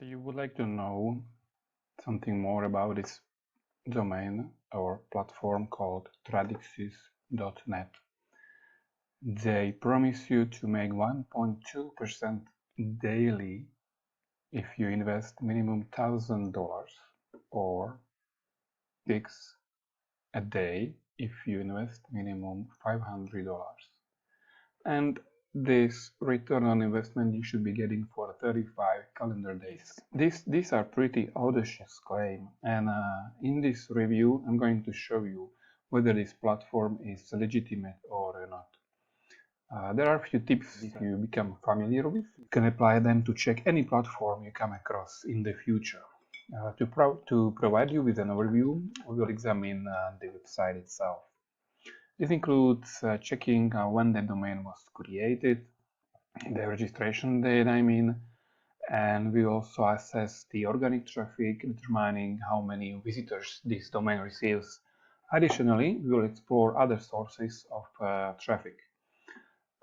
So you would like to know something more about this domain or platform called Tradixis.net. They promise you to make 1.2% daily if you invest minimum $1,000 or 6 a day if you invest minimum $500. And this return on investment you should be getting for 35 calendar days. These are pretty audacious claims, and in this review I'm going to show you whether this platform is legitimate or not. There are a few tips if you become familiar with. You can apply them to check any platform you come across in the future. To provide you with an overview, we will examine the website itself. This includes checking when the domain was created, the registration date and we also assess the organic traffic, determining how many visitors this domain receives. Additionally, we will explore other sources of traffic.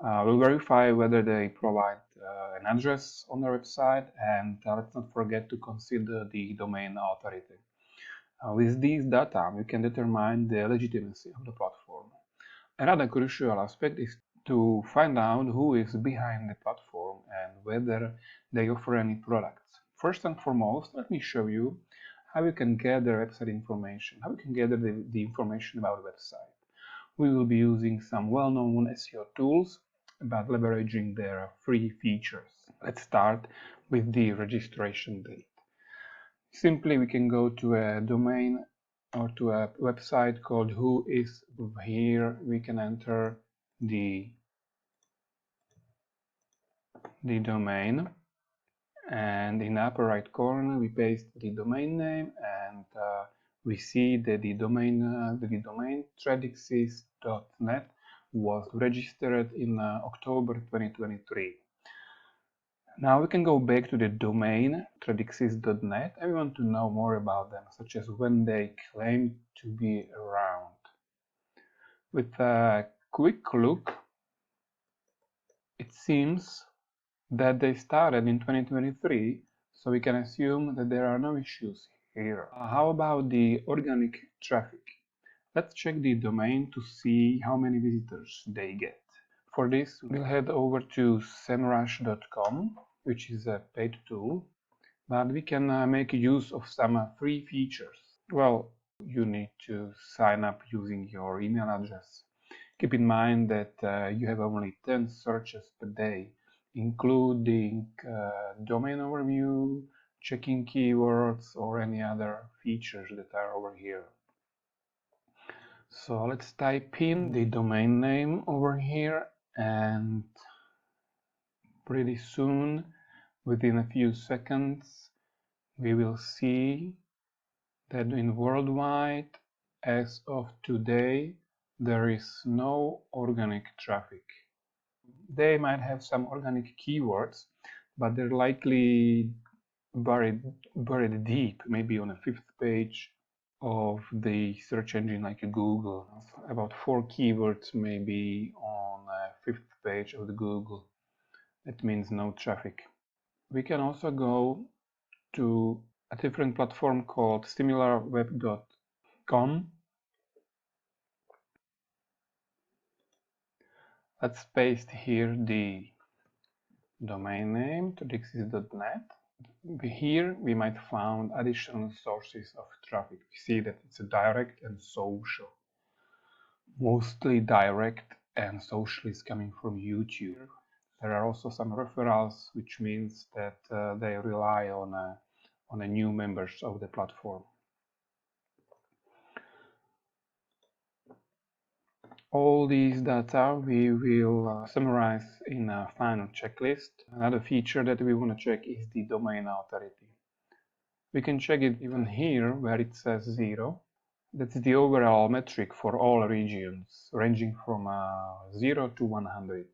We'll verify whether they provide an address on their website, and let's not forget to consider the domain authority. With these data, we can determine the legitimacy of the platform. Another crucial aspect is to find out who is behind the platform and whether they offer any products. First and foremost, let me show you how you can gather website information, how you can gather the information about the website. We will be using some well-known SEO tools, but leveraging their free features. Let's start with the registration date. Simply, we can go to a domain or to a website called Who Is. Here we can enter the domain, and in the upper right corner we paste the domain name, and we see that the domain Tradixis.net was registered in October 2023. Now we can go back to the domain Tradixis.net and we want to know more about them, such as when they claim to be around. With a quick look, it seems that they started in 2023, so we can assume that there are no issues here. How about the organic traffic? Let's check the domain to see how many visitors they get. For this, we'll head over to semrush.com, which is a paid tool, but we can make use of some free features. Well, you need to sign up using your email address. Keep in mind that you have only 10 searches per day, including domain overview, checking keywords, or any other features that are over here. So let's type in the domain name over here, and pretty soon, within a few seconds, we will see that in worldwide, as of today, there is no organic traffic. They might have some organic keywords, but they're likely buried deep, maybe on the 5th page of the search engine like Google. About 4 keywords maybe on the 5th page of the Google. That means no traffic. We can also go to a different platform called similarweb.com. Let's paste here the domain name Tradixis.net. Here we might find additional sources of traffic. We see that it's a direct and social. Mostly direct and social is coming from YouTube. There are also some referrals, which means that they rely on the new members of the platform. All these data we will summarize in a final checklist. Another feature that we want to check is the domain authority. We can check it even here where it says 0. That's the overall metric for all regions, ranging from 0 to 100.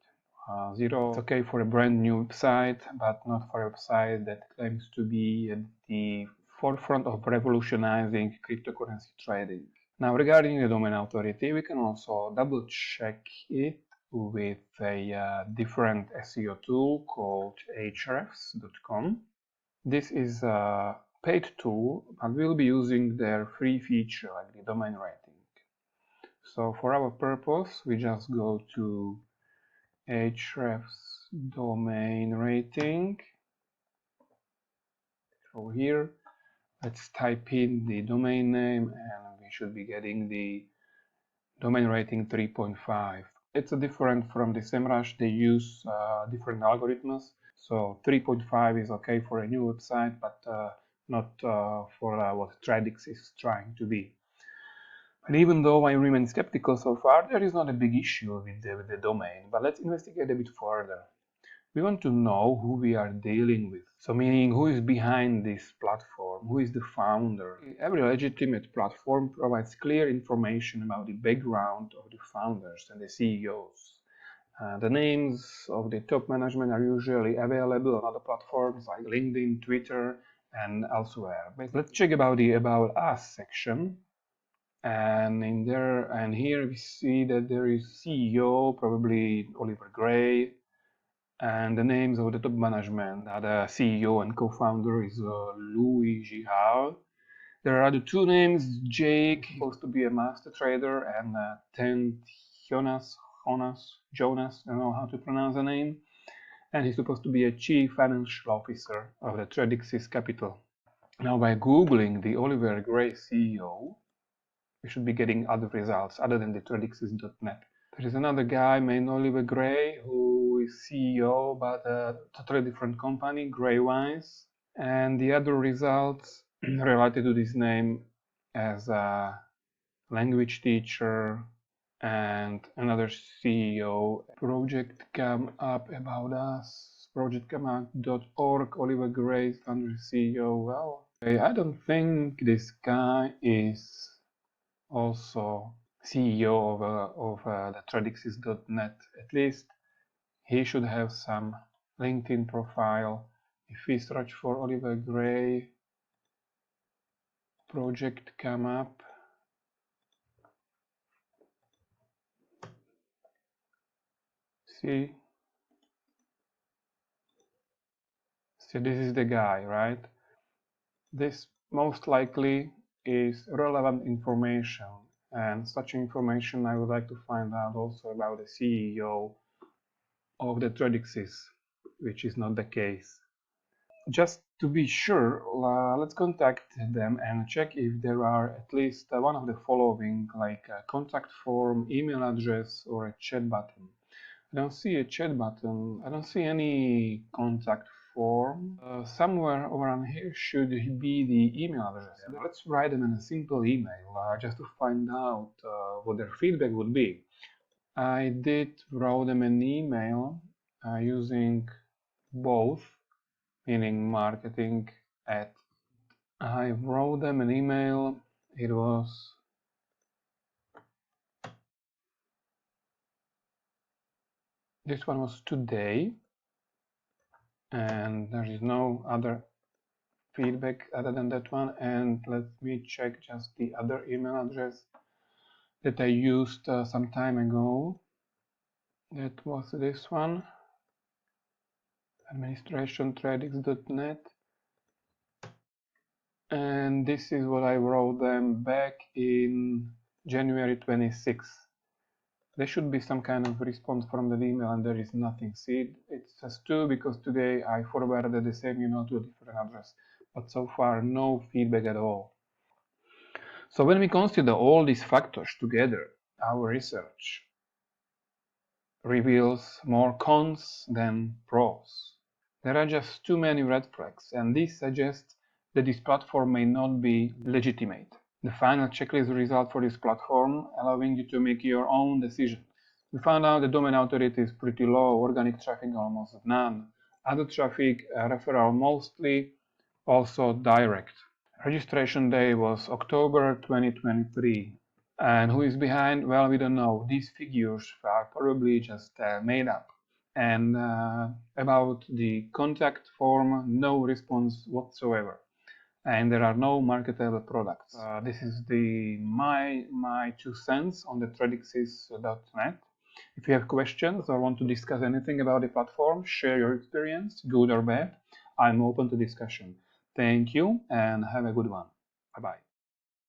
0 is okay for a brand new website, but not for a website that claims to be at the forefront of revolutionizing cryptocurrency trading. Now, regarding the domain authority, we can also double check it with a different SEO tool called hrefs.com. This is a paid tool, but we'll be using their free feature like the domain rating. So for our purpose, we just go to Ahrefs domain rating. So here, let's type in the domain name and we should be getting the domain rating 3.5. It's different from the SEMrush. They use different algorithms. So 3.5 is okay for a new website, but not for what Tradixis is trying to be. And even though I remain skeptical so far, there is not a big issue with the domain, but let's investigate a bit further. We want to know who we are dealing with. So meaning who is behind this platform, who is the founder. Every legitimate platform provides clear information about the background of the founders and the CEOs. The names of the top management are usually available on other platforms like LinkedIn, Twitter, and elsewhere. But let's check about the About Us section. And here we see that there is CEO, probably Oliver Gray, and the names of the top management. The CEO and co-founder is Louis Gihal. There are the two names, Jake, supposed to be a master trader, and Jonas, I don't know how to pronounce the name, and he's supposed to be a chief financial officer of the Tradixis Capital. Now by Googling the Oliver Gray CEO, we should be getting other results other than the Tradixis.net. There is another guy named Oliver Gray who is CEO, but a totally different company, Graywise. And the other results related to this name as a language teacher and another CEO. Project Come Up About Us, projectcomeup.org, Oliver Gray, founder CEO. Well, I don't think this guy is also CEO of the Tradixis.net. At least he should have some LinkedIn profile. If we search for Oliver Gray, project come up. See, this is the guy, right? This most likely is relevant information, and such information I would like to find out also about the CEO of the Tradixis, which is not the case. Just to be sure, let's contact them and check if there are at least one of the following, like a contact form, email address, or a chat button. I don't see a chat button. I don't see any contact form. Somewhere around here should be the email address. Let's write them in a simple email just to find out what their feedback would be. I did write them an email using both, meaning marketing at. I wrote them an email. It was this one was today, and there is no other feedback other than that one. And let me check just the other email address that I used some time ago. That was this one, administration tradix.net, and this is what I wrote them back in January 26th. There should be some kind of response from the email, and there is nothing. See, it says 2 because today I forwarded the same email to a different address, but so far no feedback at all. So when we consider all these factors together, our research reveals more cons than pros. There are just too many red flags, and this suggests that this platform may not be legitimate. The final checklist result for this platform, allowing you to make your own decision. We found out the domain authority is pretty low, organic traffic almost none, other traffic referral mostly, also direct. Registration day was October 2023. And who is behind? Well, we don't know. These figures are probably just made up. And about the contact form, no response whatsoever. And there are no marketable products. This is my 2 cents on the Tradixis.net. If you have questions or want to discuss anything about the platform, share your experience, good or bad. I'm open to discussion. Thank you and have a good one. Bye bye.